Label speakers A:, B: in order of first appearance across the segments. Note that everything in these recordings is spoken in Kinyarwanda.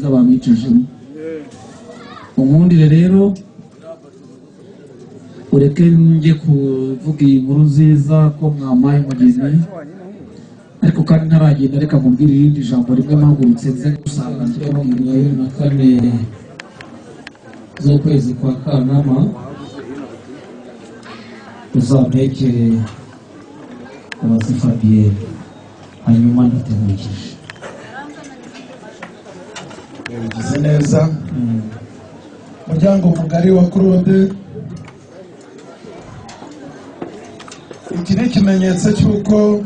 A: nziza bamwicishemo. Umundire rero ureke njye kuvuga iyi nkuru nziza ko mwamaye umugeni, ariko kandi ntaragenda reka mubwire irindi jambo rimwe mpagurutse nze gusanga
B: tariki 24 z'ukwezi kwa Kanama uzampekere Uwase Fabien hanyuma ndategukije.
C: Bigize neza. Muryango mugari wa Claude, iki ni ikimenyetso cy'uko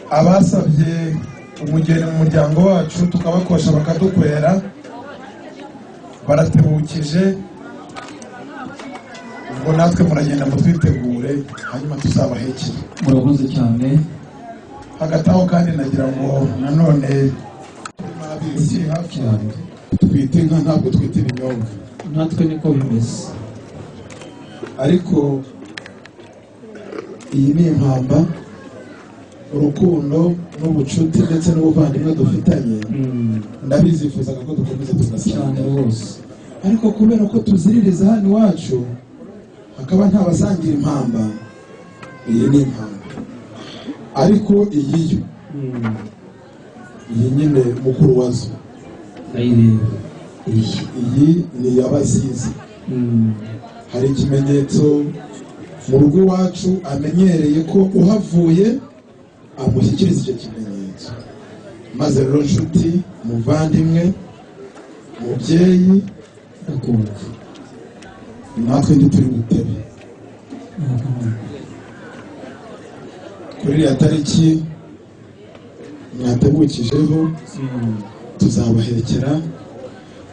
C: abasabye umugeni mu muryango wacu tukabakosha bakadukwera baratebukije. Ubwo natwe muragenda mutwitegure hanyuma tuzabahekere.
B: Murakoze cyane.
C: Hagati aho kandi nagira ngo nanone si hafi yanjye twite inka ntabwo twite ibinyobwa,
B: natwe niko bimeze,
C: ariko iyi ni impamba, urukundo n'ubucuti ndetse n'ubuvandimwe dufitanye. Ndabizifuzaga ko dukomeza tugasanga
B: rwose,
C: ariko kubera ko tuziririza hano iwacu hakaba nta basangira impamba, iyi ni impamba. Ariko iyi nyine mukuru wazo iyi ni iy'abazizi. Hari ikimenyetso mu rugo iwacu amenyereye ko uhavuye amushyikiriza icyo kimenyetso. Maze rero nshuti, muvandimwe, mubyeyi,
B: ndakumva,
C: natwe ntituri gutebe kuri iriya tariki mwatebukijeho tuzabahekera,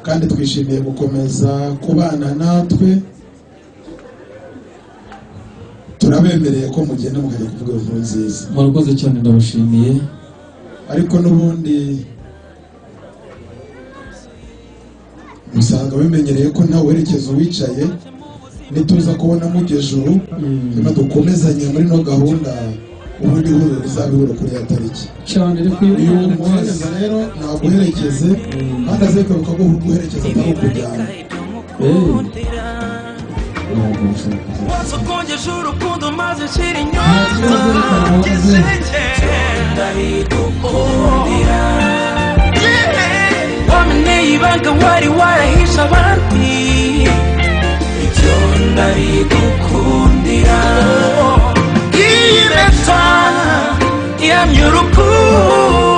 C: kandi twishimiye gukomeza kubana natwe. Turabemereye ko mugenda mukajya kuvuga inkuru nziza.
B: Murakoze cyane, ndabashimiye.
C: Ariko n'ubundi musanga bimenyereye ko ntawe werekeza uwicaye. Nituza kubona mugejuru nyuma dukomezanye muri no gahunda, ubundi ihuriro rizabihura kuri ya tariki
B: cyane.
C: Iyo umuhereza rero naguherekeze, kandi azekweruka ko guherekeza atari ukujyana.
D: wasokongeje urukundo maze nshira inyota ndabigukundira wameneye ibanga wari warahishe abandi, ibyo ndabigukundira. Iyi mpeta ihamya urukundo